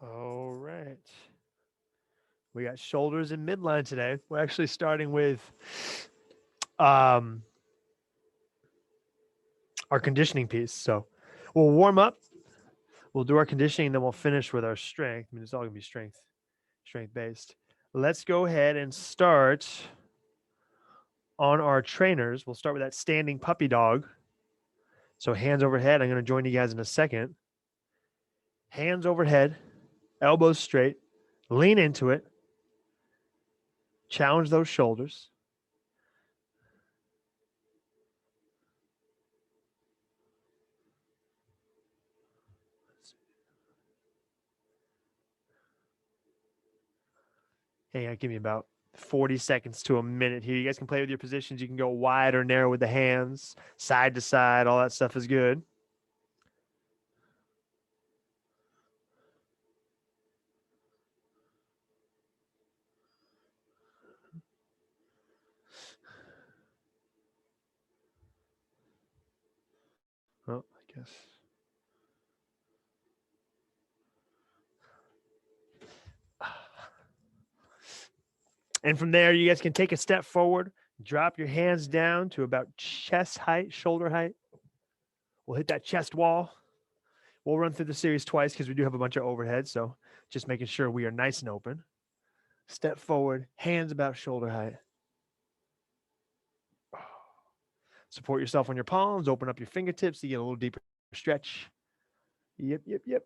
All right. We got shoulders and midline today. We're actually starting with um, our conditioning piece. So we'll warm up, we'll do our conditioning, then we'll finish with our strength. I mean, it's all gonna be strength based. Let's go ahead and start on our trainers. We'll start with that standing puppy dog. So hands overhead. I'm going to join you guys in a second. Hands overhead, elbows straight, lean into it, challenge those shoulders. Hey, give me about 40 seconds to a minute here. You guys can play with your positions. You can go wide or narrow with the hands, side to side. All that stuff is good. Well, I guess. And from there, you guys can take a step forward, drop your hands down to about chest height, shoulder height. We'll hit that chest wall. We'll run through the series twice because we do have a bunch of overhead. So just making sure we are nice and open. Step forward, hands about shoulder height. Support yourself on your palms, open up your fingertips to get a little deeper stretch. Yep, yep, yep.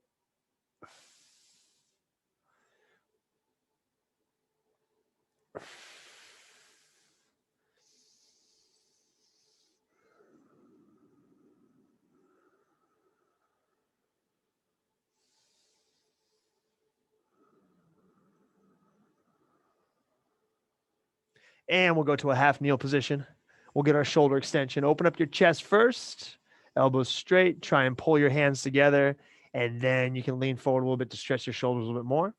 And we'll go to a half kneel position. We'll get our shoulder extension. Open up your chest first, elbows straight. Try and pull your hands together. And then you can lean forward a little bit to stretch your shoulders a little bit more.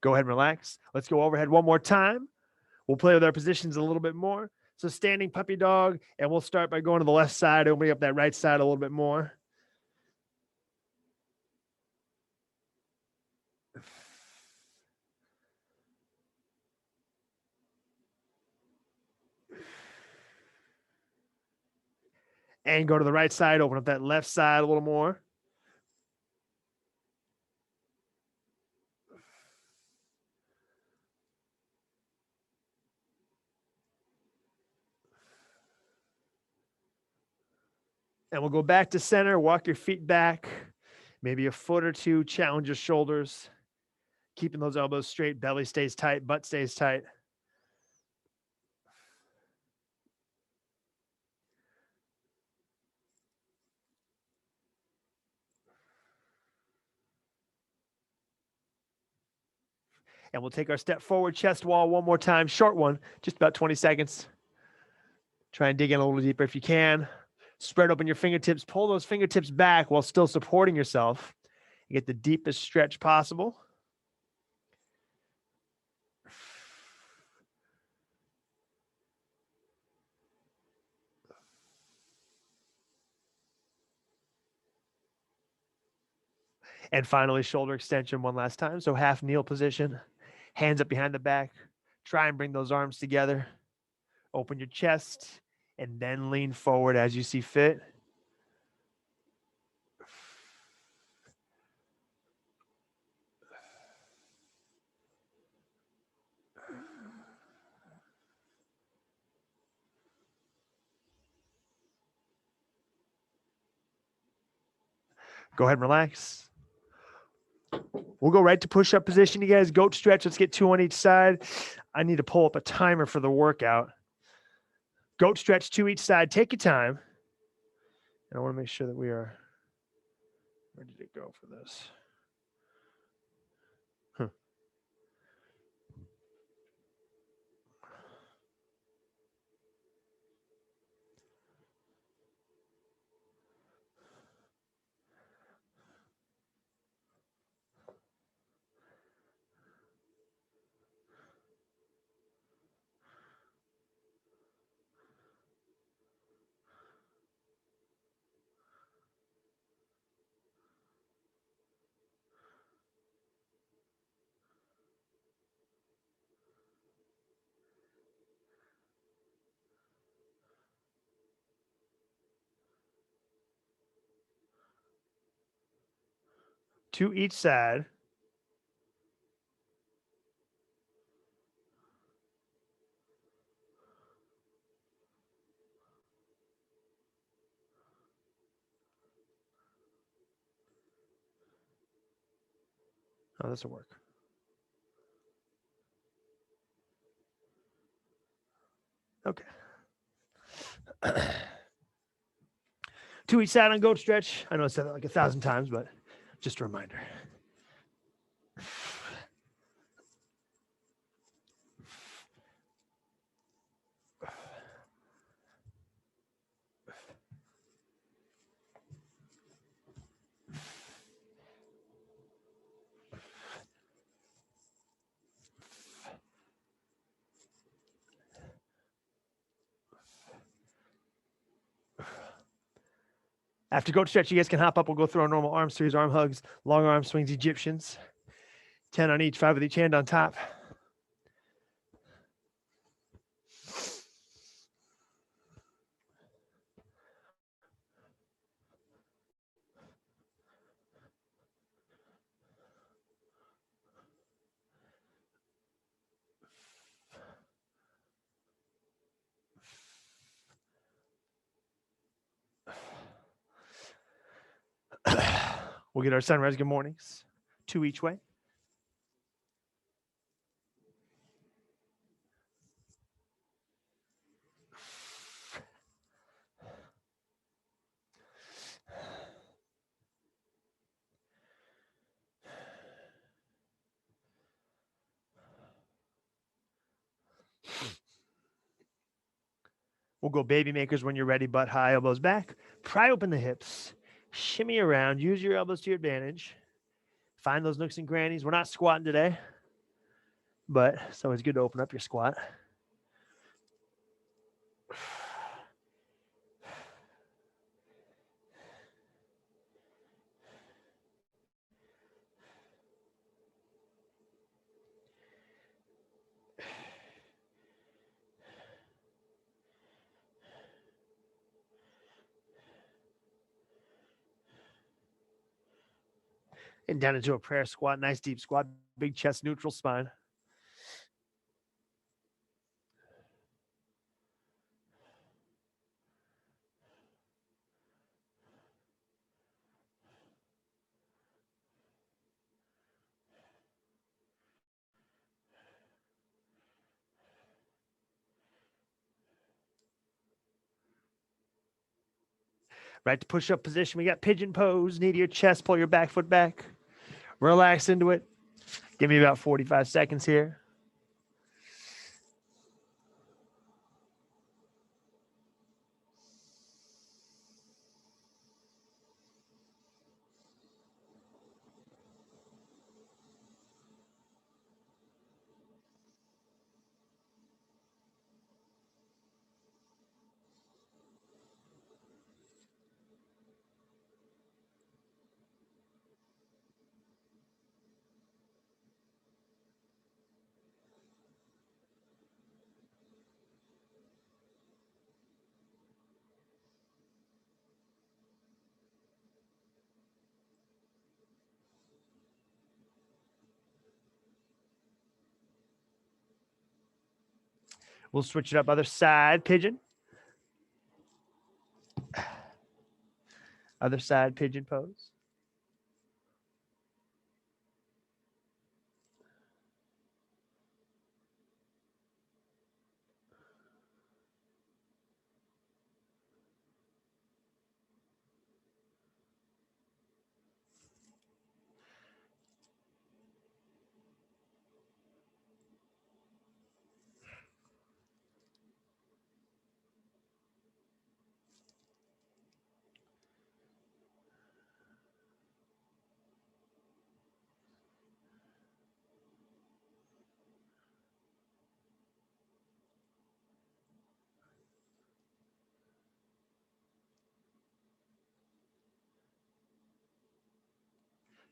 Go ahead and relax. Let's go overhead one more time. We'll play with our positions a little bit more. So standing puppy dog, and we'll start by going to the left side, opening up that right side a little bit more. And go to the right side, open up that left side a little more. And we'll go back to center, walk your feet back, maybe a foot or two, challenge your shoulders, keeping those elbows straight, belly stays tight, butt stays tight. And we'll take our step forward, chest wall one more time, short one, just about 20 seconds. Try and dig in a little deeper if you can. Spread open your fingertips, pull those fingertips back while still supporting yourself. You get the deepest stretch possible. And finally, shoulder extension one last time. So half kneel position, hands up behind the back. Try and bring those arms together. Open your chest and then lean forward as you see fit. Go ahead and relax. We'll go right to push-up position, you guys. Goat stretch. Let's get two on each side. I need to pull up a timer for the workout. Goat stretch, two each side. Take your time. And I want to make sure that we are ready to go for this. to each side. Oh, this will work. Okay. To each side on goat stretch. I know I said that like 1,000 times, but just a reminder. After goat stretch, you guys can hop up. We'll go through our normal arm series, arm hugs, long arm swings, Egyptians. 10 on each, 5 with each hand on top. We'll get our sunrise good mornings. 2 each way. We'll go baby makers when you're ready, butt high, elbows back. Pry open the hips. Shimmy around. Use your elbows to your advantage. Find those nooks and crannies. We're not squatting today, but it's always good to open up your squat. And down into a prayer squat. Nice deep squat. Big chest, neutral spine. Right to push-up position. We got pigeon pose. Knee to your chest. Pull your back foot back. Relax into it. Give me about 45 seconds here. We'll switch it up. Other side pigeon. Other side pigeon pose.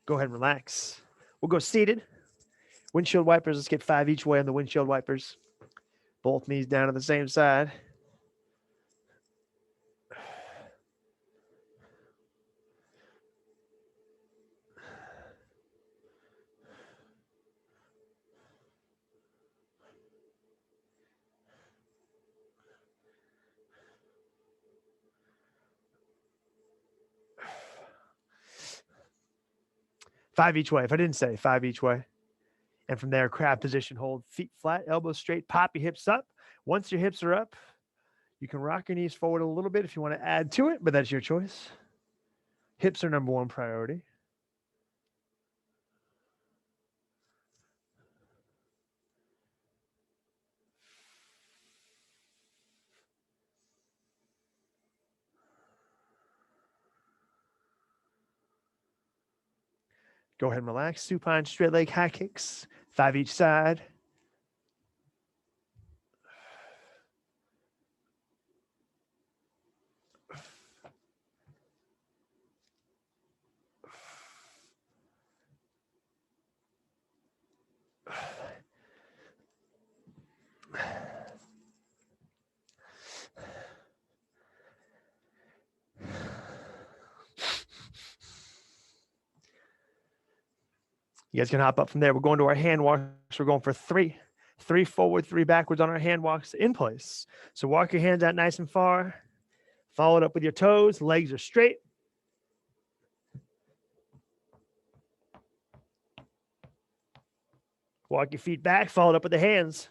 Go ahead and relax. We'll go seated. Windshield wipers. Let's get 5 each way on the windshield wipers. Both knees down to the same side. 5 each way. If I didn't say 5 each way. And from there, crab position, hold feet flat, elbows straight, pop your hips up. Once your hips are up, you can rock your knees forward a little bit if you want to add to it, but that's your choice. Hips are number one priority. Go ahead and relax. Supine, straight leg high kicks, 5 each side. You guys can hop up from there. We're going to our hand walks. We're going for 3. 3 forward, 3 backwards on our hand walks in place. So walk your hands out nice and far. Follow it up with your toes. Legs are straight. Walk your feet back. Follow it up with the hands.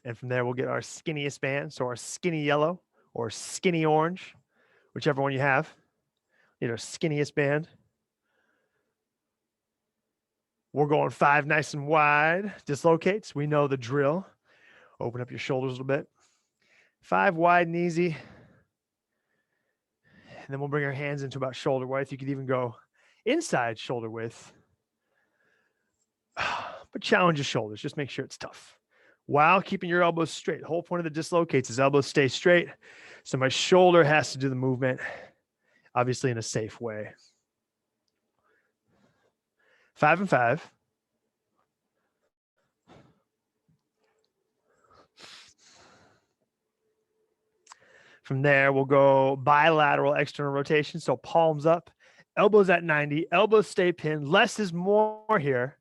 And from there, we'll get our skinniest band. So our skinny yellow or skinny orange, whichever one you have. Need our skinniest band. We're going 5 nice and wide. Dislocates. We know the drill. Open up your shoulders a little bit. 5 wide and easy. And then we'll bring our hands into about shoulder width. You could even go inside shoulder width. But challenge your shoulders. Just make sure it's tough. While keeping your elbows straight. The whole point of the dislocates is elbows stay straight. So my shoulder has to do the movement, obviously in a safe way. 5 and 5. From there, we'll go bilateral external rotation. So palms up, elbows at 90, elbows stay pinned. Less is more here.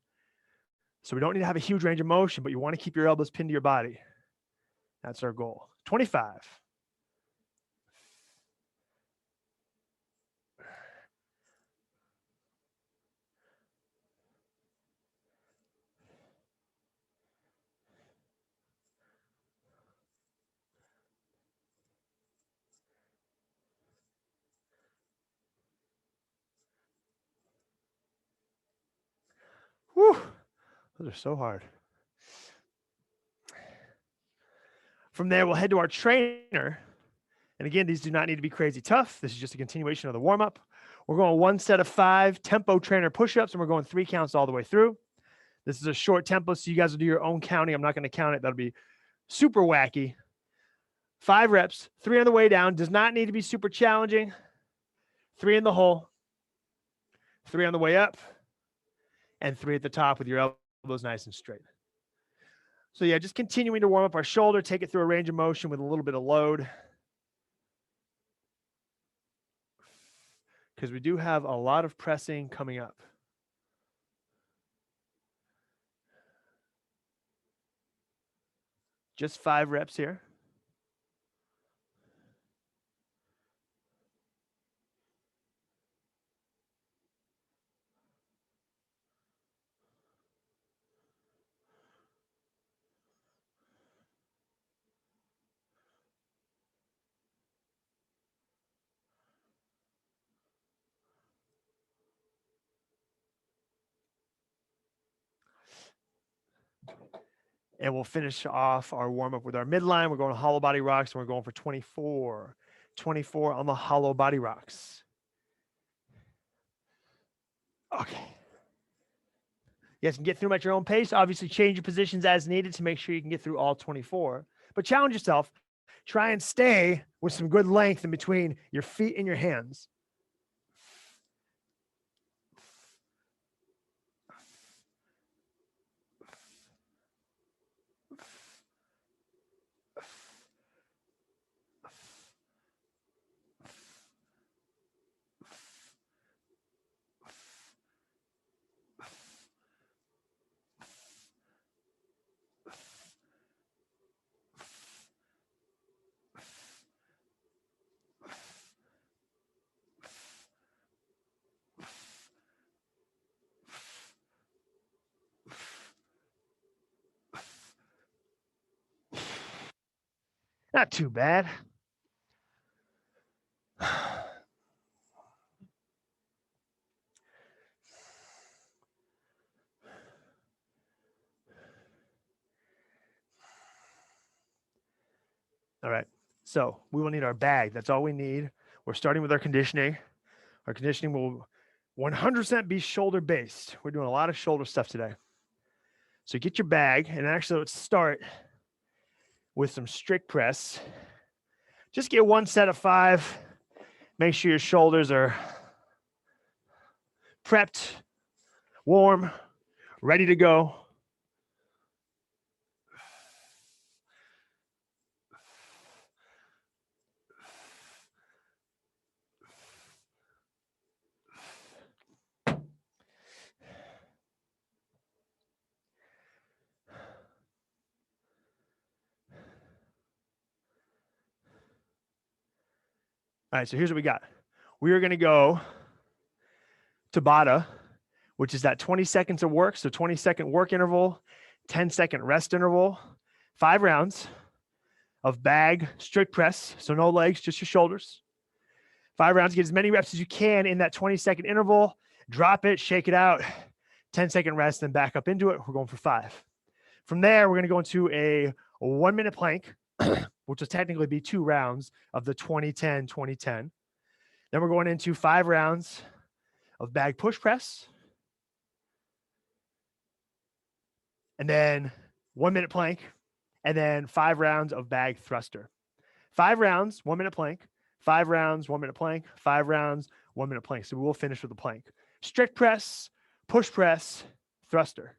So we don't need to have a huge range of motion, but you want to keep your elbows pinned to your body. That's our goal. 25. Whew. Those are so hard. From there, we'll head to our trainer. And again, these do not need to be crazy tough. This is just a continuation of the warm-up. We're going 1 set of 5 tempo trainer push-ups, and we're going 3 counts all the way through. This is a short tempo, so you guys will do your own counting. I'm not going to count it. That'll be super wacky. 5 reps, 3 on the way down. Does not need to be super challenging. 3 in the hole. 3 on the way up. And 3 at the top with your elbows nice and straight. So yeah, just continuing to warm up our shoulder, take it through a range of motion with a little bit of load. Because we do have a lot of pressing coming up. Just 5 reps here. And we'll finish off our warm-up with our midline. We're going to hollow body rocks, and we're going for 24. 24 on the hollow body rocks. Okay. You guys can get through them at your own pace. Obviously, change your positions as needed to make sure you can get through all 24. But challenge yourself. Try and stay with some good length in between your feet and your hands. Not too bad. All right. So we will need our bag. That's all we need. We're starting with our conditioning. Our conditioning will 100% be shoulder based. We're doing a lot of shoulder stuff today. So get your bag, and actually let's start with some strict press. Just get one set of 5. Make sure your shoulders are prepped, warm, ready to go. All right, so here's what we got. We are going to go Tabata, which is that 20 seconds of work. So 20-second work interval, 10-second rest interval, 5 rounds of bag strict press. So no legs, just your shoulders. 5 rounds, get as many reps as you can in that 20-second interval. Drop it, shake it out, 10-second rest, then back up into it. We're going for 5. From there, we're going to go into a 1-minute plank, which will technically be 2 rounds of the 20-10, 20-10. Then we're going into 5 rounds of bag push press. And then 1-minute plank. And then 5 rounds of bag thruster. 5 rounds, 1-minute plank. 5 rounds, 1-minute plank. 5 rounds, 1-minute plank. So we will finish with a plank. Strict press, push press, thruster.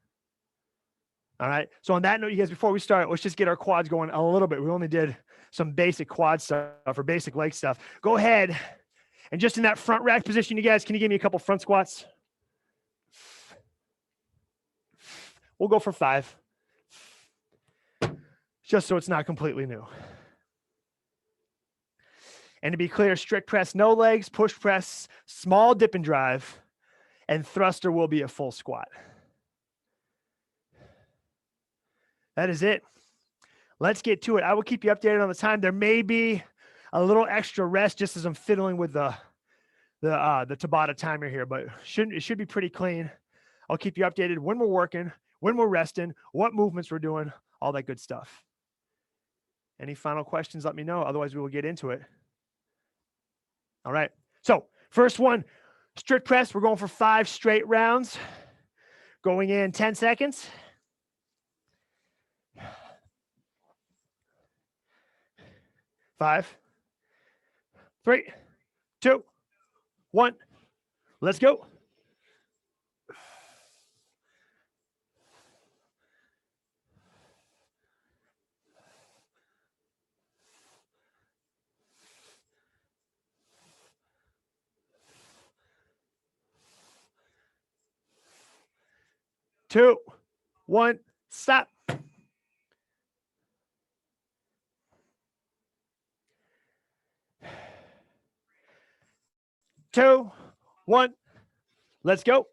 All right. So on that note, you guys, before we start, let's just get our quads going a little bit. We only did some basic quad stuff or basic leg stuff. Go ahead and just in that front rack position, you guys, can you give me a couple front squats? We'll go for 5. Just so it's not completely new. And to be clear, strict press, no legs, push press, small dip and drive, and thruster will be a full squat. That is it. Let's get to it. I will keep you updated on the time. There may be a little extra rest just as I'm fiddling with the Tabata timer here, but it should be pretty clean. I'll keep you updated when we're working, when we're resting, what movements we're doing, all that good stuff. Any final questions, let me know. Otherwise, we will get into it. All right. So first one, strict press. We're going for 5 straight rounds. Going in 10 seconds. 5, 3, 2, 1. Let's go. Two, 1, stop. Two, 1, let's go.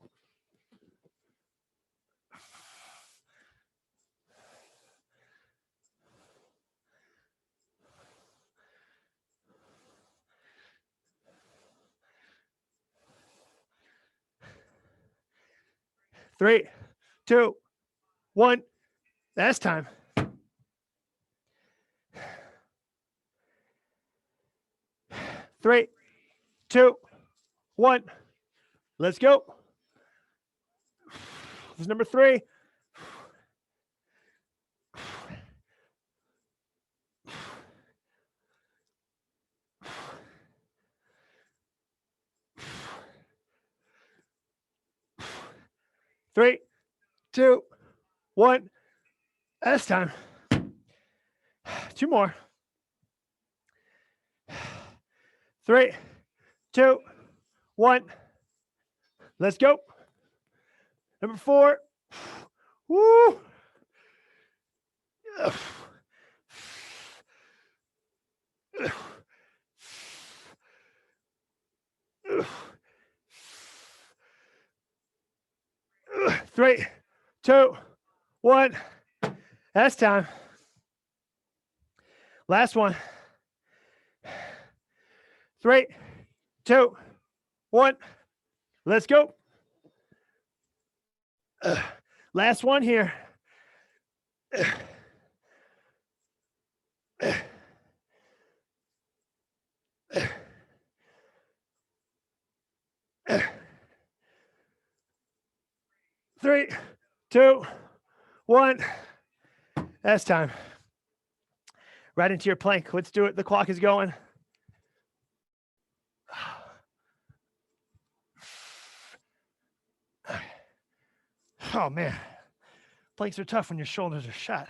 Three, 2, 1. That's time. Three, 2, 1. Let's go. This is number 3. Three, 2, 1. That's time. 2 more. 3, 2, 1. Let's go. Number 4. Woo. 3, 2, 1. That's time. Last one. 3, 2, 1. Let's go. Last one here. 3, 2, 1. That's time. Right into your plank. Let's do it. The clock is going. Oh, man. Planks are tough when your shoulders are shot.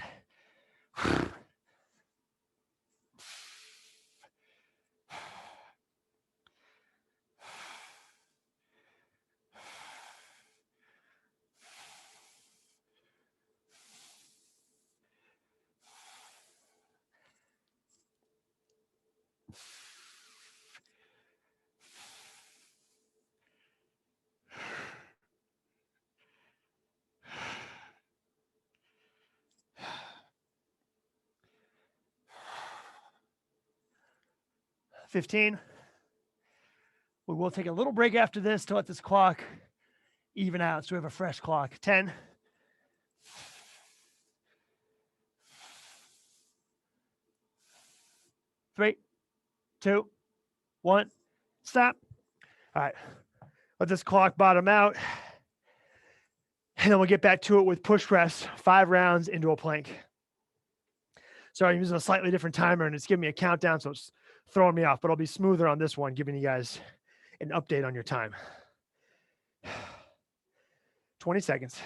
$15. We will take a little break after this to let this clock even out so we have a fresh clock. 10. 3, 2, 1. Stop. All right. Let this clock bottom out. And then we'll get back to it with push press, 5 rounds into a plank. Sorry, I'm using a slightly different timer and it's giving me a countdown, so it's throwing me off, but I'll be smoother on this one, giving you guys an update on your time. 20 seconds.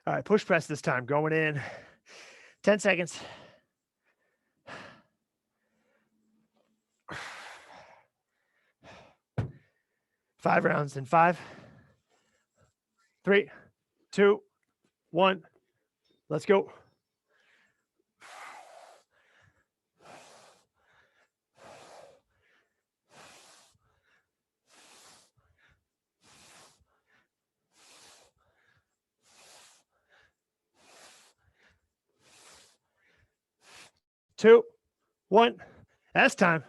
All right, push press this time, going in. 10 seconds. 5 rounds in 5, 3, 2, 1. Let's go. Two, 1. That's time.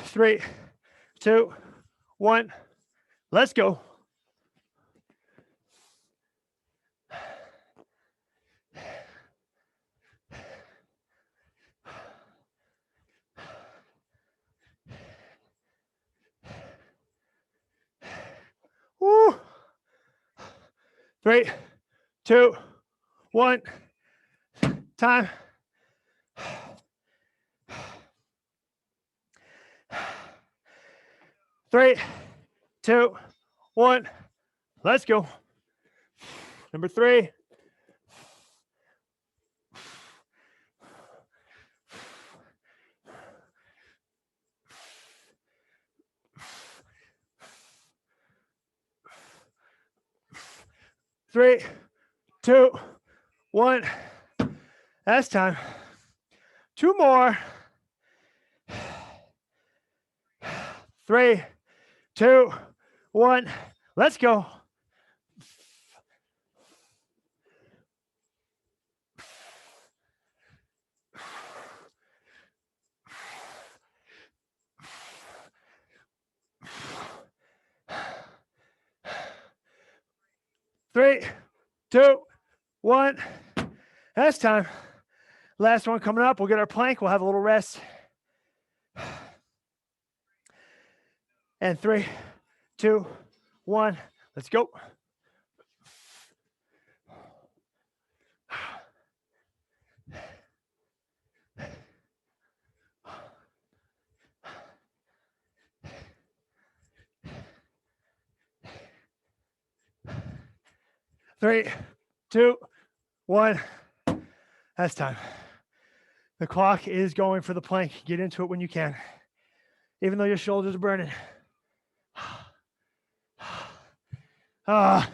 3, 2, 1. Let's go. Woo. 3, 2, 1. Time. 3, 2, 1. Let's go. Number 3. Three, 2, 1. That's time. 2 more. 3, 2, 1. Let's go. Three, 2, 1. That's time. Last one coming up. We'll get our plank. We'll have a little rest. And 3, 2, 1. Let's go. Three, 2, 1. That's time. The clock is going for the plank. Get into it when you can, even though your shoulders are burning. Ah.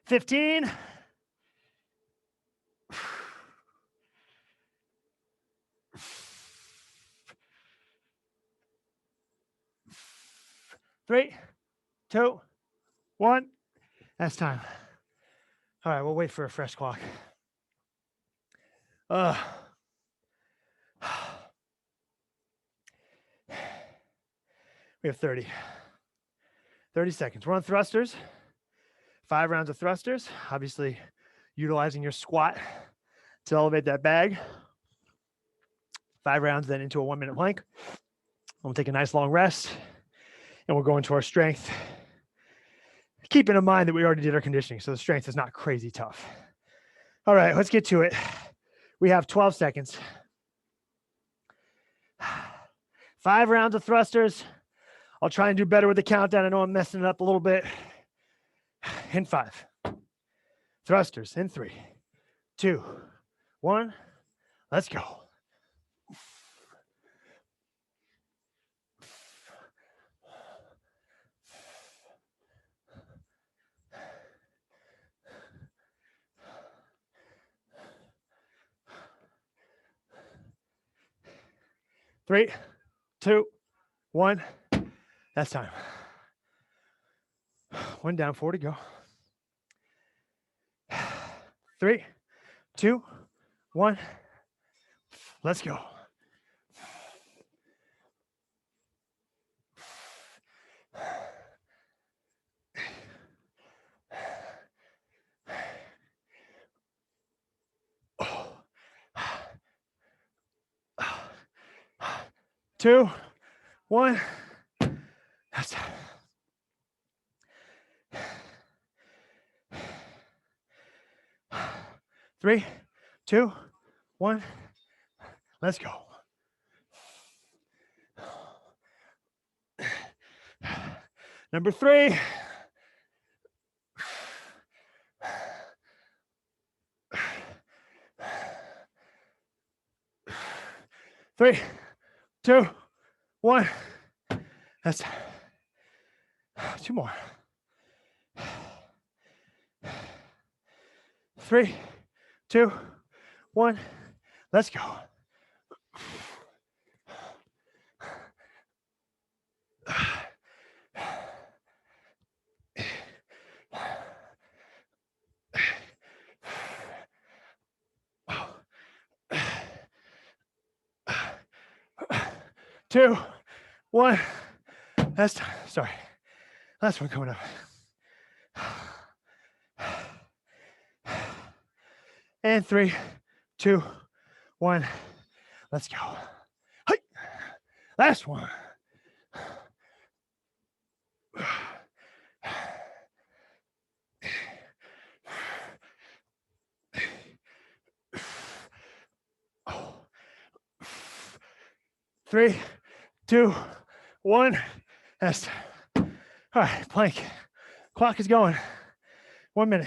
15. 3, 2, 1. That's time. All right, we'll wait for a fresh clock. We have 30 seconds. We're on thrusters. 5 rounds of thrusters. Obviously, utilizing your squat to elevate that bag. 5 rounds, then into a 1-minute plank. We'll take a nice long rest, and we'll go into our strength. Keeping in mind that we already did our conditioning, so the strength is not crazy tough. All right, let's get to it. We have 12 seconds. 5 rounds of thrusters. I'll try and do better with the countdown. I know I'm messing it up a little bit. In 5. Thrusters in 3, 2, 1. Let's go. Three, 2, 1. That's time. 1 down, 4 to go. 3, 2, 1. Let's go. Two, 1. That's time. 3, 2, 1. Let's go. Number 3. 3, 2, 1. That's 2 more. 3, 2, 1. Let's go. Two, 1. That's time. Sorry. Last one coming up. And 3, 2, 1. Let's go. Hey. Last one. Three, 2, 1. That's all right. Plank. Clock is going. 1 minute.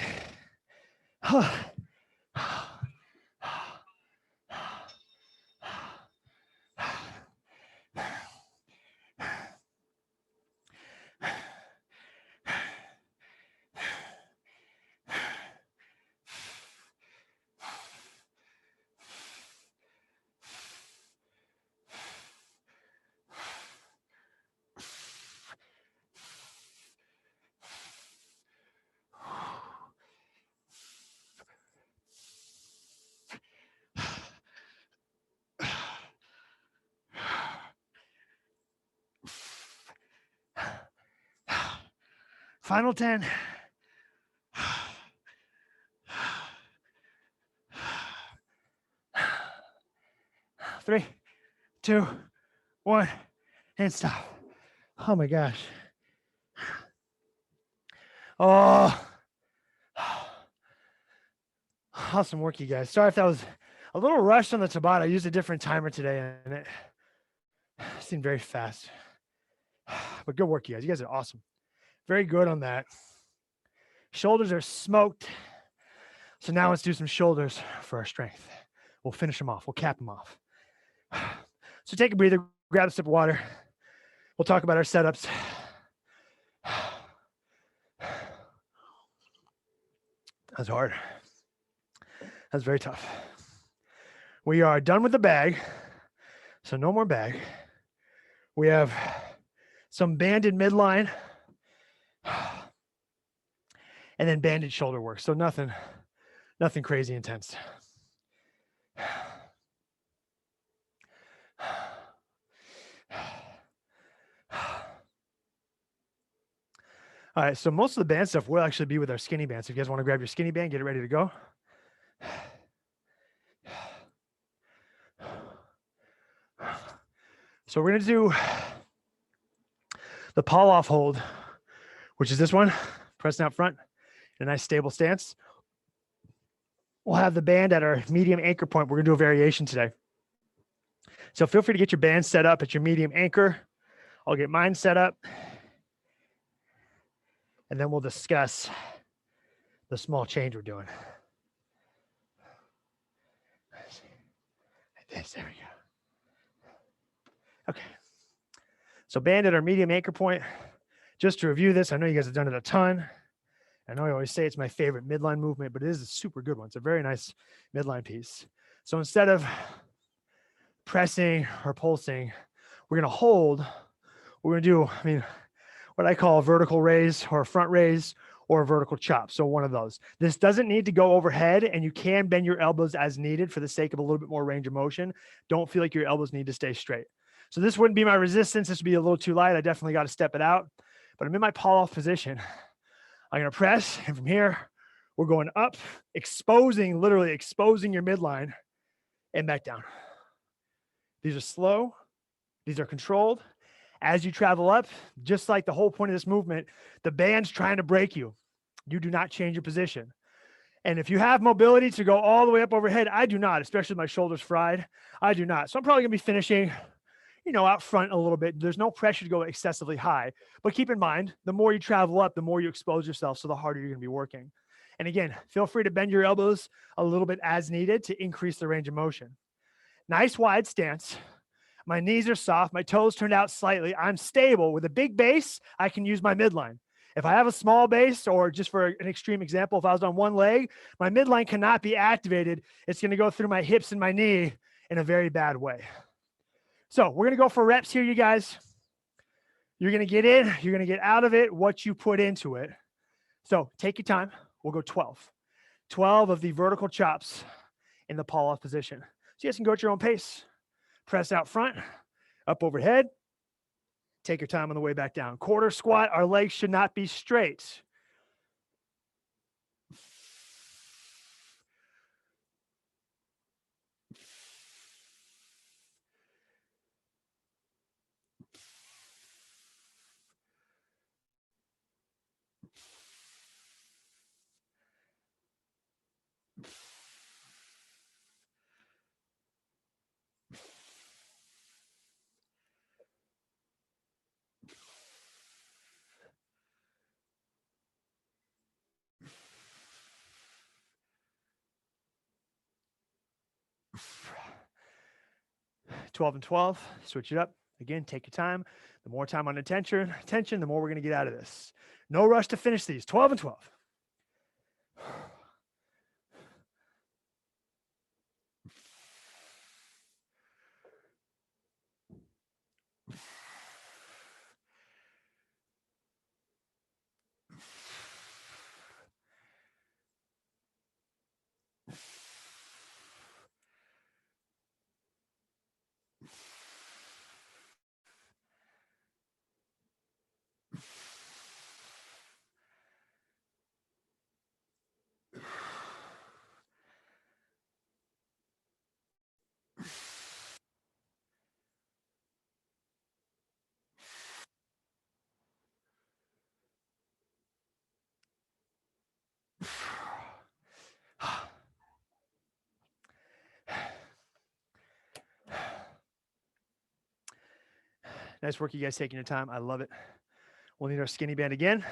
Final 10. 3, 2, 1, and stop. Oh my gosh. Oh, awesome work, you guys. Sorry if that was a little rushed on the Tabata. I used a different timer today and it seemed very fast. But good work, you guys. You guys are awesome. Very good on that. Shoulders are smoked. So now let's do some shoulders for our strength. We'll finish them off. We'll cap them off. So take a breather, grab a sip of water. We'll talk about our setups. That's hard. That's very tough. We are done with the bag. So no more bag. We have some banded midline and then banded shoulder work. So nothing crazy intense. All right, so most of the band stuff will actually be with our skinny band. So if you guys want to grab your skinny band, get it ready to go. So we're going to do the pull off hold, which is this one, pressing out front in a nice stable stance. We'll have the band at our medium anchor point. We're going to do a variation today. So feel free to get your band set up at your medium anchor. I'll get mine set up. And then we'll discuss the small change we're doing. There we go. Okay. So band at our medium anchor point. Just to review this, I know you guys have done it a ton. I know I always say it's my favorite midline movement, but it is a super good one. It's a very nice midline piece. So instead of pressing or pulsing, we're going to hold. We're going to do, what I call a vertical raise or a front raise or a vertical chop. So one of those. This doesn't need to go overhead, and you can bend your elbows as needed for the sake of a little bit more range of motion. Don't feel like your elbows need to stay straight. So this wouldn't be my resistance. This would be a little too light. I definitely got to step it out, but I'm in my pull off position. I'm going to press, and from here, we're going up, literally exposing your midline and back down. These are slow. These are controlled. As you travel up, just like the whole point of this movement, the band's trying to break you. You do not change your position. And if you have mobility to go all the way up overhead, I do not, especially with my shoulders fried. I do not. So I'm probably going to be finishing, out front a little bit. There's no pressure to go excessively high. But keep in mind, the more you travel up, the more you expose yourself, so the harder you're going to be working. And again, feel free to bend your elbows a little bit as needed to increase the range of motion. Nice wide stance. My knees are soft. My toes turned out slightly. I'm stable. With a big base, I can use my midline. If I have a small base, or just for an extreme example, if I was on one leg, my midline cannot be activated. It's going to go through my hips and my knee in a very bad way. So we're going to go for reps here, you guys. You're going to get in. You're going to get out of it what you put into it. So take your time. We'll go 12. 12 of the vertical chops in the pull-off position. So you guys can go at your own pace. Press out front, up overhead. Take your time on the way back down. Quarter squat, our legs should not be straight. "12 and 12, switch it up. Again, take your time. The more time on attention, the more we're going to get out of this. No rush to finish these. 12 and 12. Nice work, you guys taking your time. I love it. We'll need our skinny band again.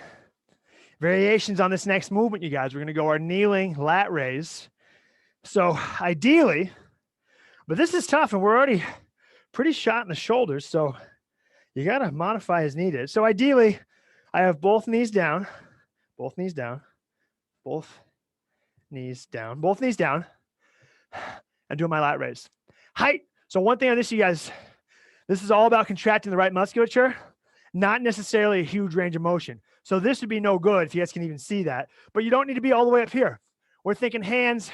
Variations on this next movement, you guys. We're going to go our kneeling lat raise. So ideally, but this is tough and we're already pretty shot in the shoulders. So you got to modify as needed. So ideally, I have both knees down, both knees down, both knees down, both knees down, and doing my lat raise. Height. So one thing on this, you guys, this is all about contracting the right musculature, not necessarily a huge range of motion. So this would be no good if you guys can even see that, but you don't need to be all the way up here. We're thinking hands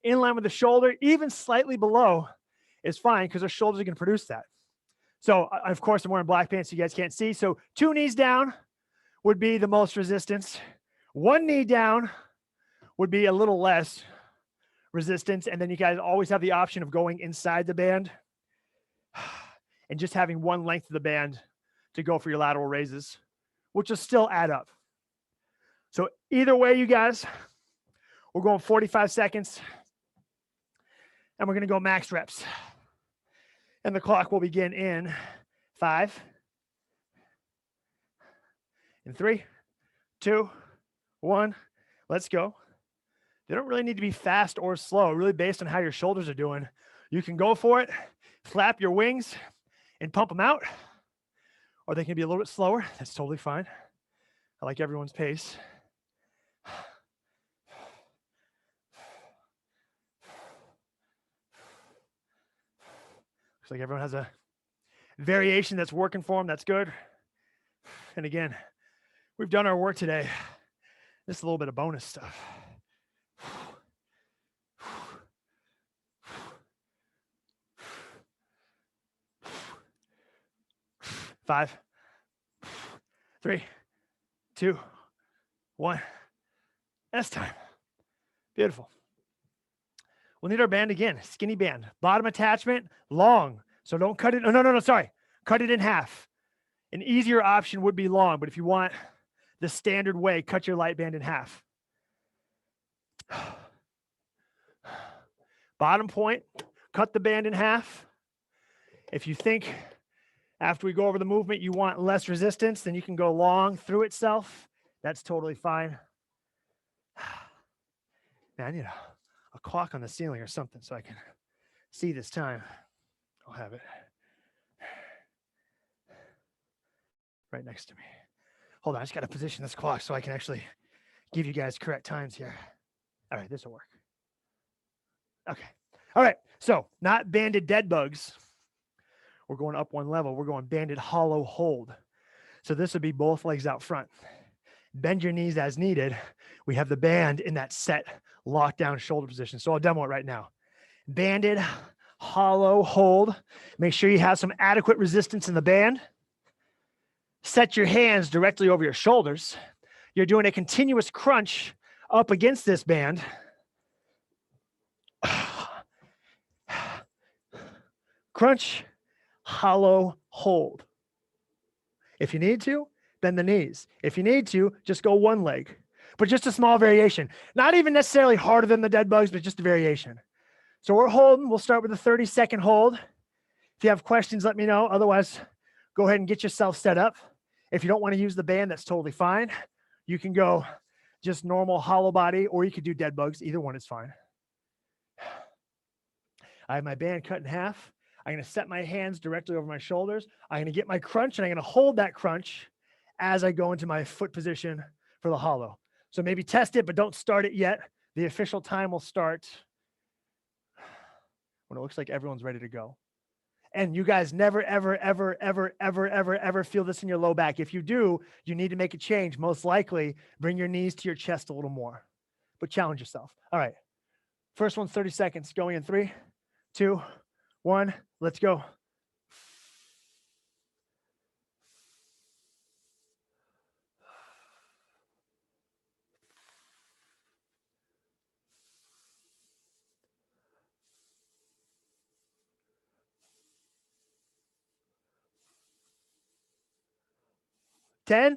in line with the shoulder, even slightly below is fine because our shoulders are going to produce that. So of course I'm wearing black pants so you guys can't see. So 2 knees down would be the most resistance. 1 knee down would be a little less resistance. And then you guys always have the option of going inside the band and just having one length of the band to go for your lateral raises, which will still add up. So either way, you guys, we're going 45 seconds and we're going to go max reps. And the clock will begin in 5, in 3, 2, 1. Let's go. They don't really need to be fast or slow, really based on how your shoulders are doing. You can go for it, flap your wings and pump them out, or they can be a little bit slower. That's totally fine. I like everyone's pace. Looks like everyone has a variation that's working for them. That's good. And again, we've done our work today. Just a little bit of bonus stuff. 5, 3, 2, 1. That's time. Beautiful. We'll need our band again. Skinny band. Bottom attachment, long. So don't cut it. No, sorry. Cut it in half. An easier option would be long, but if you want the standard way, cut your light band in half. Bottom point, cut the band in half. If you think after we go over the movement, you want less resistance, then you can go long through itself. That's totally fine. Man, I need a clock on the ceiling or something so I can see this time. I'll have it right next to me. Hold on, I just got to position this clock so I can actually give you guys correct times here. All right, this will work. Okay. All right, so not banded dead bugs. We're going up one level. We're going banded hollow hold. So this would be both legs out front. Bend your knees as needed. We have the band in that set lockdown shoulder position. So I'll demo it right now. Banded hollow hold. Make sure you have some adequate resistance in the band. Set your hands directly over your shoulders. You're doing a continuous crunch up against this band. Crunch, hollow hold. If you need to, bend the knees. If you need to, just go one leg, but just a small variation. Not even necessarily harder than the dead bugs, but just a variation. So we're holding. We'll start with a 30-second hold. If you have questions, let me know. Otherwise, go ahead and get yourself set up. If you don't want to use the band, that's totally fine. You can go just normal hollow body, or you could do dead bugs. Either one is fine. I have my band cut in half. I'm going to set my hands directly over my shoulders. I'm going to get my crunch, and I'm going to hold that crunch as I go into my foot position for the hollow. So maybe test it, but don't start it yet. The official time will start when it looks like everyone's ready to go. And you guys never, ever, ever, ever, ever, ever, ever feel this in your low back. If you do, you need to make a change. Most likely, bring your knees to your chest a little more, but challenge yourself. All right. First one's 30 seconds. Going in 3, 2, 1. Let's go. Ten.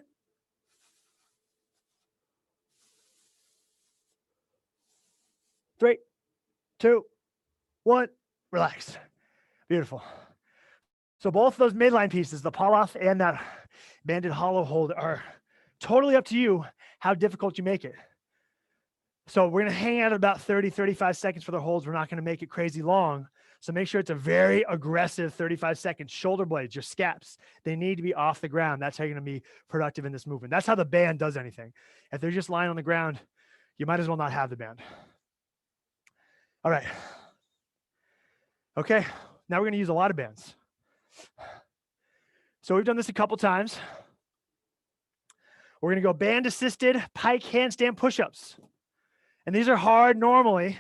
3, 2, 1. Relax. Beautiful. So both of those midline pieces, the pull-off and that banded hollow hold, are totally up to you how difficult you make it. So we're going to hang out at about 30, 35 seconds for the holds. We're not going to make it crazy long. So make sure it's a very aggressive 35 seconds. Shoulder blades, your scaps, they need to be off the ground. That's how you're going to be productive in this movement. That's how the band does anything. If they're just lying on the ground, you might as well not have the band. All right. Okay, now we're going to use a lot of bands. So we've done this a couple times. We're going to go band assisted pike handstand push-ups. And these are hard normally.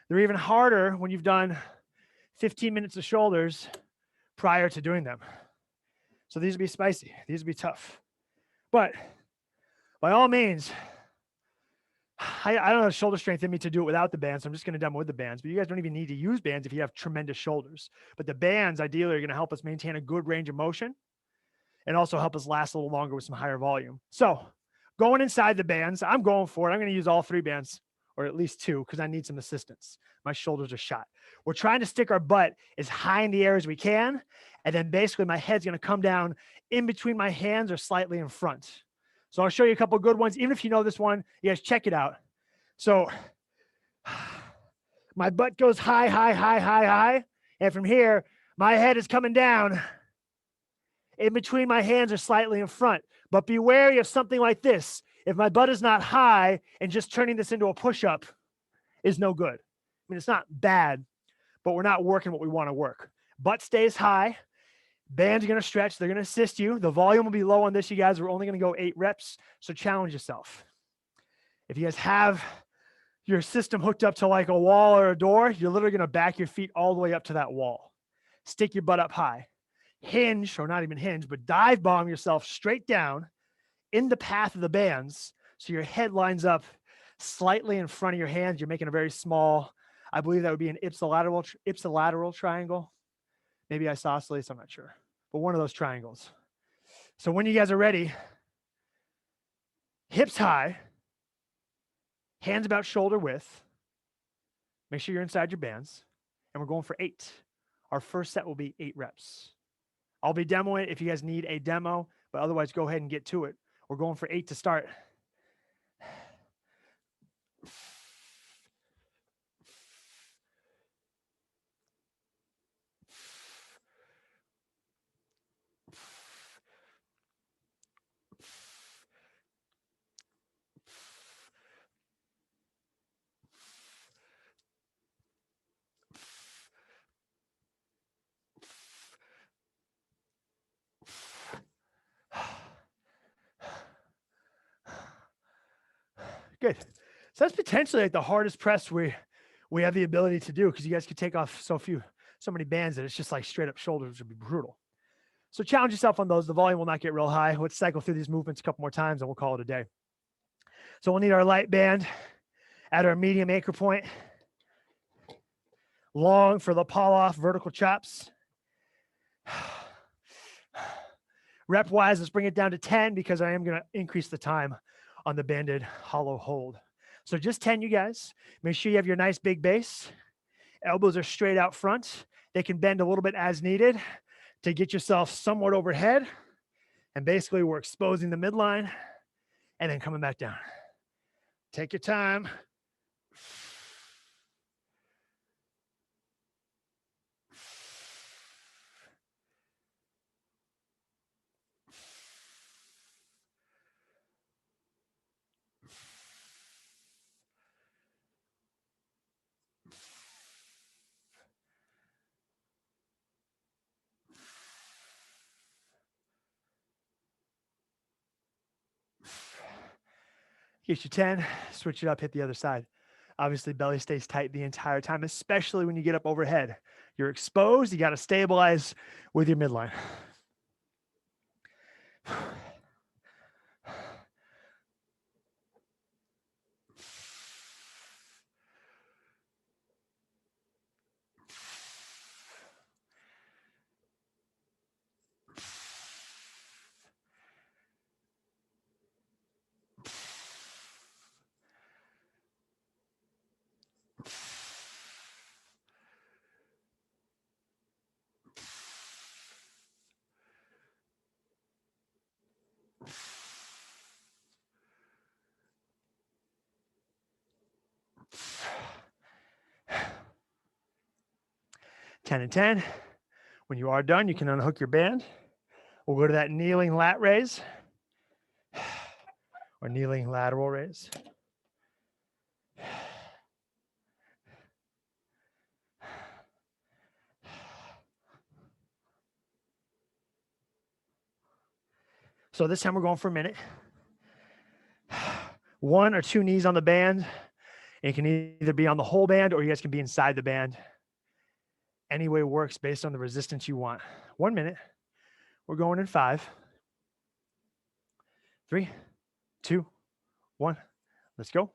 They're even harder when you've done 15 minutes of shoulders prior to doing them. So these would be spicy. These would be tough. But by all means, I don't have shoulder strength in me to do it without the bands. So I'm just going to demo with the bands. But you guys don't even need to use bands if you have tremendous shoulders. But the bands ideally are going to help us maintain a good range of motion and also help us last a little longer with some higher volume. So going inside the bands, I'm going for it. I'm going to use all 3 bands, or at least 2, because I need some assistance. My shoulders are shot. We're trying to stick our butt as high in the air as we can. And then basically my head's going to come down in between my hands or slightly in front. So I'll show you a couple of good ones. Even if you know this one, you guys check it out. So my butt goes high, high, high, high, high. And from here, my head is coming down in between my hands or slightly in front. But be wary of something like this. If my butt is not high and just turning this into a push-up is no good. I mean, it's not bad, but we're not working what we want to work. Butt stays high. Bands are going to stretch. They're going to assist you. The volume will be low on this, you guys. We're only going to go 8 reps, so challenge yourself. If you guys have your system hooked up to like a wall or a door, you're literally going to back your feet all the way up to that wall. Stick your butt up high. Hinge, or not even hinge, but dive bomb yourself straight down in the path of the bands so your head lines up slightly in front of your hands. You're making a very small, I believe that would be an ipsilateral triangle. Maybe isosceles, I'm not sure. But one of those triangles. So when you guys are ready, hips high, hands about shoulder width. Make sure you're inside your bands. And we're going for 8. Our first set will be 8 reps. I'll be demoing it if you guys need a demo, but otherwise go ahead and get to it. We're going for 8 to start. Good. So that's potentially like the hardest press we have the ability to do, because you guys could take off so many bands that it's just like straight up shoulders would be brutal. So challenge yourself on those. The volume will not get real high. Let's cycle through these movements a couple more times and we'll call it a day. So we'll need our light band at our medium anchor point. Long for the pull off vertical chops. Rep wise, let's bring it down to 10 because I am going to increase the time on the banded hollow hold. So just 10, you guys. Make sure you have your nice big base. Elbows are straight out front. They can bend a little bit as needed to get yourself somewhat overhead. And basically we're exposing the midline and then coming back down. Take your time. Get your 10, switch it up, hit the other side. Obviously, belly stays tight the entire time, especially when you get up overhead. You're exposed, you got to stabilize with your midline. 10 and 10. When you are done, you can unhook your band. We'll go to that kneeling lat raise or kneeling lateral raise. So this time we're going for a minute. 1 or 2 knees on the band. It can either be on the whole band or you guys can be inside the band. Any way works based on the resistance you want. 1 minute. We're going in 5, 3, 2, 1. Let's go.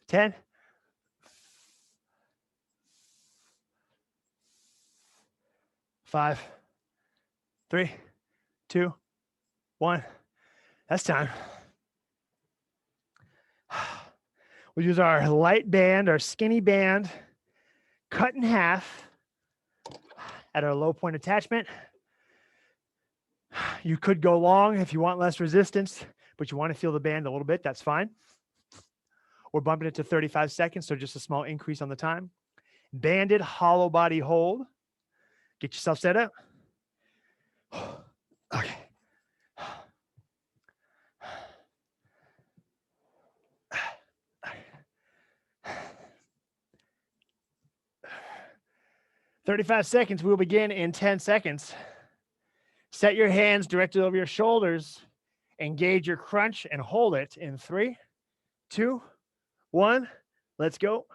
Ten, 5, 3, 2, 1. That's time. We'll use our light band, our skinny band, cut in half at our low point attachment. You could go long if you want less resistance, but you want to feel the band a little bit, that's fine. We're bumping it to 35 seconds, so just a small increase on the time. Banded hollow body hold. Get yourself set up. Okay. "35 seconds, we'll begin in 10 seconds. Set your hands directly over your shoulders. Engage your crunch and hold it in 3, 2, 1. Let's go.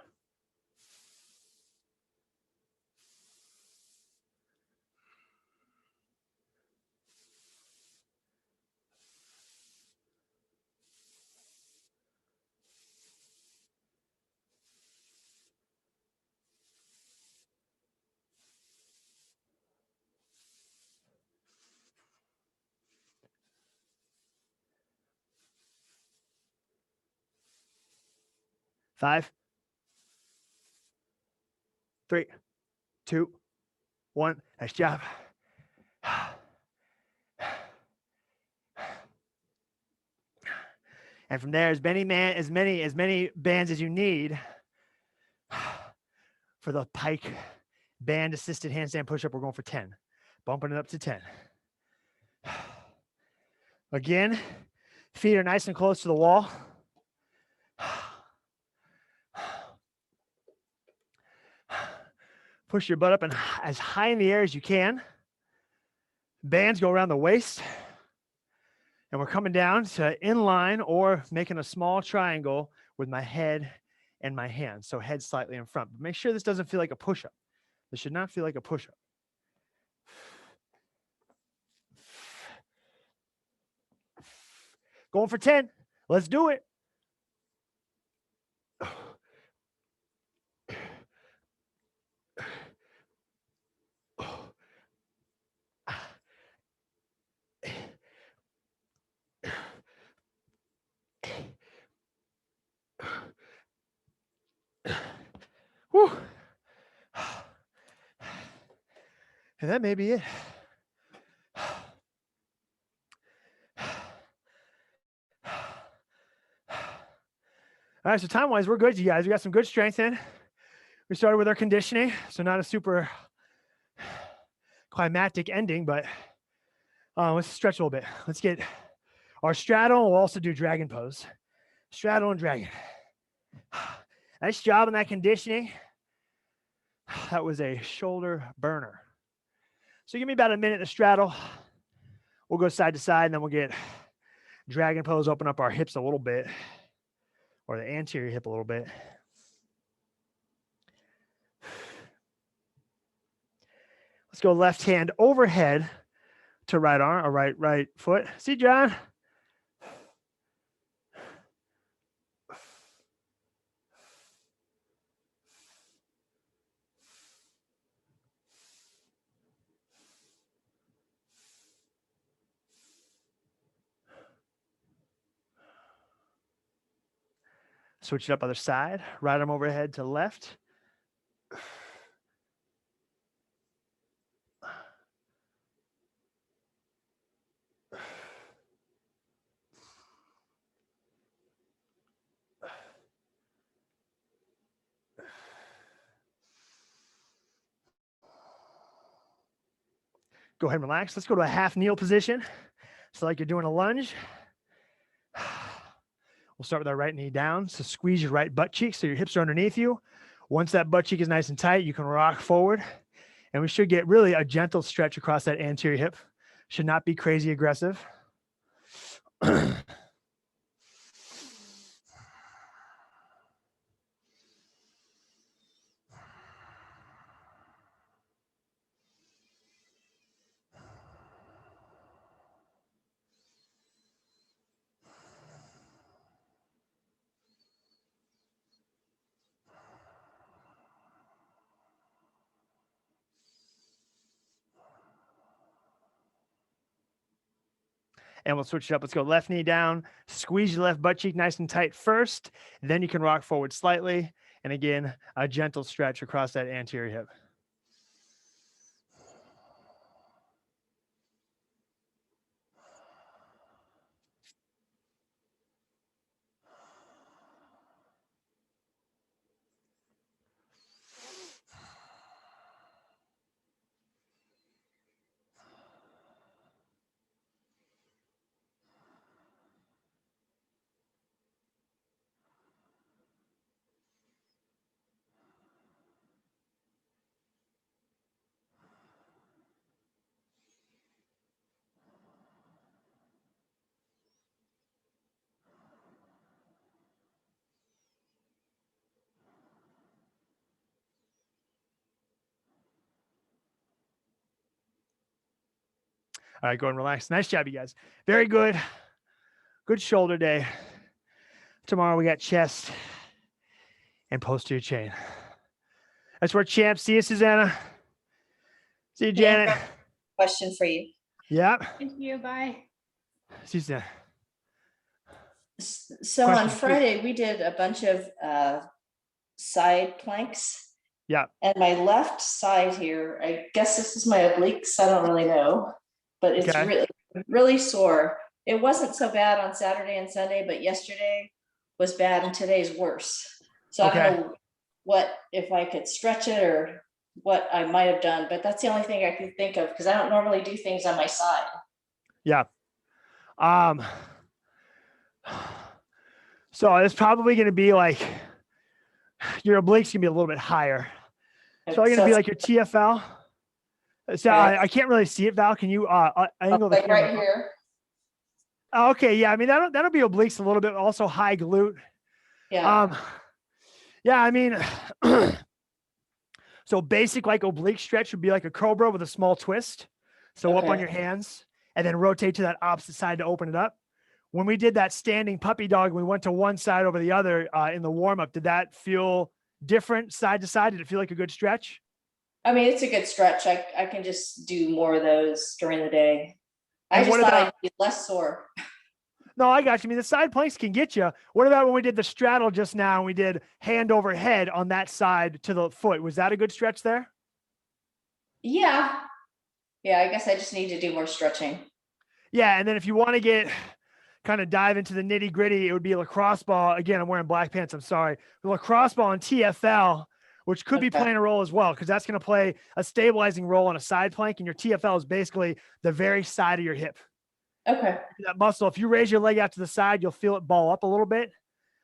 Five, 3, 2, 1. Nice job. And from there, as many bands as you need for the pike band assisted handstand push-up. We're going for 10, bumping it up to 10. Again, feet are nice and close to the wall. Push your butt up and as high in the air as you can. Bands go around the waist. And we're coming down to inline or making a small triangle with my head and my hands. So head slightly in front. But make sure this doesn't feel like a push-up. This should not feel like a push-up. Going for 10. Let's do it. Whew. And that may be it. All right, so time-wise, we're good, you guys. We got some good strength in. We started with our conditioning, so not a super climactic ending, but let's stretch a little bit. Let's get our straddle. We'll also do dragon pose. Straddle and dragon. Nice job on that conditioning. That was a shoulder burner. So give me about a minute to straddle. We'll go side to side, and then we'll get dragon pose, open up our hips a little bit, or the anterior hip a little bit. Let's go left hand overhead to right arm, or right foot. See, John? Switch it up other side. Right arm overhead to left. Go ahead and relax. Let's go to a half kneel position. So like you're doing a lunge. We'll start with our right knee down. So squeeze your right butt cheek so your hips are underneath you. Once that butt cheek is nice and tight, you can rock forward. And we should get really a gentle stretch across that anterior hip. Should not be crazy aggressive. And we'll switch it up. Let's go left knee down, squeeze your left butt cheek nice and tight first. Then you can rock forward slightly. And again, a gentle stretch across that anterior hip. All right, go and relax. Nice job, you guys. Very good. Good shoulder day. Tomorrow we got chest and posterior chain. That's where champ. See you, Susanna. See you, Janet. Question for you. Yeah. Thank you. Bye. See you, Susanna. So Question, on please. Friday, we did a bunch of side planks. Yeah. And my left side here, I guess this is my obliques. I don't really know, but it's Okay. really, really sore. It wasn't so bad on Saturday and Sunday, but yesterday was bad and today's worse. So I Okay. don't know what, if I could stretch it or what I might have done, but that's the only thing I could think of because I don't normally do things on my side. Yeah. So it's probably going to be like your obliques can be a little bit higher. So it's going to be like your TFL. So Okay. I can't really see it, Val. Can you angle the like camera right up? here. Oh, okay. Yeah. I mean, that'll be obliques a little bit. Also high glute. Yeah. Yeah. I mean, so basic like oblique stretch would be like a cobra with a small twist. So up on Okay. your hands and then rotate to that opposite side to open it up. When we did that standing puppy dog, we went to one side over the other in the warm up. Did that feel different side to side? Did it feel like a good stretch? I mean, it's a good stretch. I can just do more of those during the day. I And just what thought about- I'd be less sore. No, I got you. I mean, the side planks can get you. What about when we did the straddle just now and we did hand over head on that side to the foot? Was that a good stretch there? Yeah. Yeah, I guess I just need to do more stretching. Yeah. And then if you want to get kind of dive into the nitty gritty, it would be a lacrosse ball. Again, I'm wearing black pants. I'm sorry. The lacrosse ball on TFL, which could be Okay. playing a role as well, because that's going to play a stabilizing role on a side plank. And your TFL is basically the very side of your hip. Okay. That muscle, if you raise your leg out to the side, you'll feel it ball up a little bit.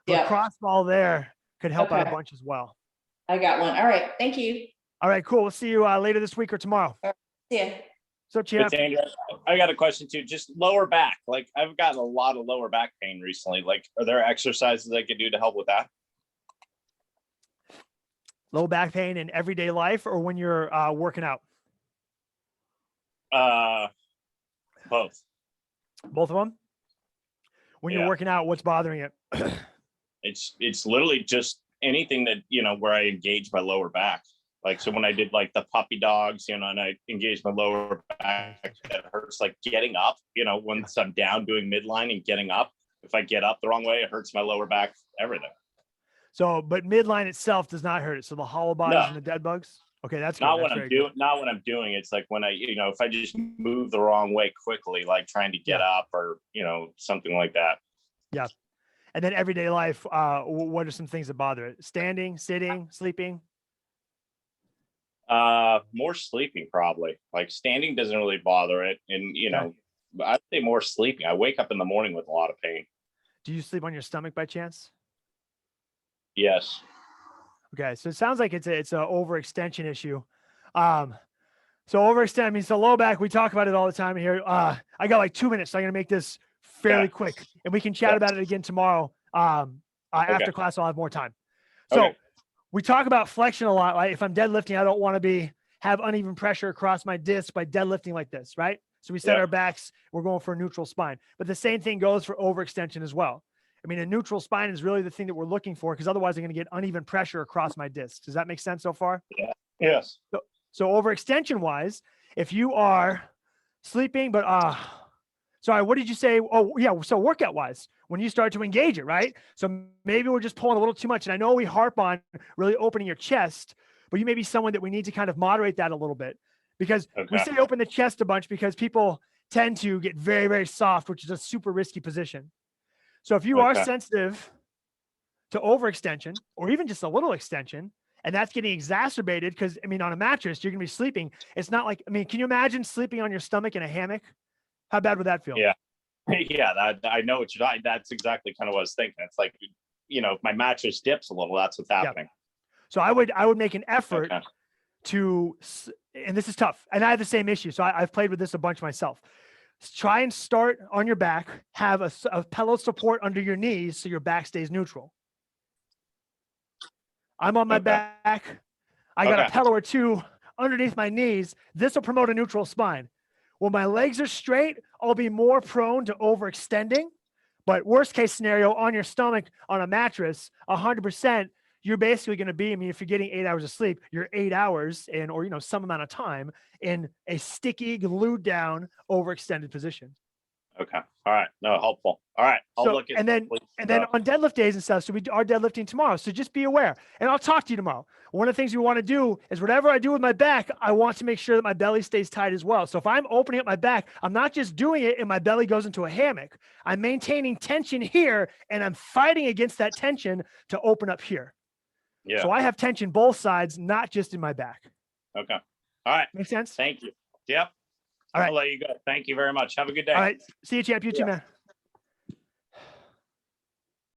Yeah. Lacrosse ball there could help out a Okay. bunch as well. I got one. All right. Thank you. All right, cool. We'll see you later this week or tomorrow. See ya. So, champ. Good, Andrew. I got a question too. Just lower back. Like I've gotten a lot of lower back pain recently. Like, are there exercises I could do to help with that? Low back pain in everyday life or when you're working out? Both. Both of them? When you're Yeah. working out, what's bothering it? It's literally just anything that, where I engage my lower back. Like, so when I did like the puppy dogs, and I engaged my lower back, that hurts. Like getting up, once I'm down doing midline and getting up, if I get up the wrong way, it hurts my lower back, everything. So, but midline itself does not hurt it. So the hollow bodies No. and the dead bugs. Okay, that's good. Not That's when I'm very good. doing, not when I'm doing. It's like when I, if I just move the wrong way quickly, like trying to get up or, something like that. And then everyday life, what are some things that bother it? Standing, sitting, sleeping? More sleeping probably. Like standing doesn't really bother it. And, I'd say more sleeping. I wake up in the morning with a lot of pain. Do you sleep on your stomach by chance? Yes. Okay, so it sounds like it's a overextension issue. So overextend, I mean, so low back, we talk about it all the time here. I got like 2 minutes, so I'm gonna make this fairly Yeah. quick, and we can chat Yeah. about it again tomorrow. After Okay. class, I'll have more time. So Okay. we talk about flexion a lot. Right? If I'm deadlifting, I don't want to have uneven pressure across my disc by deadlifting like this, right? So we set Yeah. our backs, we're going for a neutral spine. But the same thing goes for overextension as well. I mean, a neutral spine is really the thing that we're looking for, because otherwise I'm going to get uneven pressure across my disc. Does that make sense so far? Yes. So overextension wise, if you are sleeping, but sorry, what did you say? Oh yeah, so workout wise, when you start to engage it, right? So maybe we're just pulling a little too much. And I know we harp on really opening your chest, but you may be someone that we need to kind of moderate that a little bit, because we Okay. say open the chest a bunch because people tend to get very, very soft, which is a super risky position. So if you are Okay. sensitive to overextension or even just a little extension, and that's getting exacerbated because, I mean, on a mattress, you're going to be sleeping. It's not like, I mean, can you imagine sleeping on your stomach in a hammock? How bad would that feel? Yeah. Yeah, I know what you're talking. That's exactly kind of what I was thinking. It's like, if my mattress dips a little, that's what's happening. So I would make an effort Okay. and this is tough, and I have the same issue. So I've played with this a bunch myself. Try and start on your back, have a pillow support under your knees so your back stays neutral. I'm on my Okay. back. I got a Okay. pillow or two underneath my knees. This will promote a neutral spine. When my legs are straight, I'll be more prone to overextending. But worst case scenario, on your stomach on a mattress, 100%, you're basically going to be, I mean, if you're getting 8 hours of sleep, you're 8 hours or some amount of time in a sticky, glued down, overextended position. Okay. All right. No, helpful. All right. I'll So, look at and then on deadlift days and stuff, so we are deadlifting tomorrow. So just be aware, and I'll talk to you tomorrow. One of the things we want to do is whatever I do with my back, I want to make sure that my belly stays tight as well. So if I'm opening up my back, I'm not just doing it and my belly goes into a hammock. I'm maintaining tension here, and I'm fighting against that tension to open up here. Yeah. So I have tension both sides, not just in my back. Okay. All right. Make sense? Thank you. Yep. All right. I'll let you go. Thank you very much. Have a good day. All right. See you, champ. You too, Yeah. man.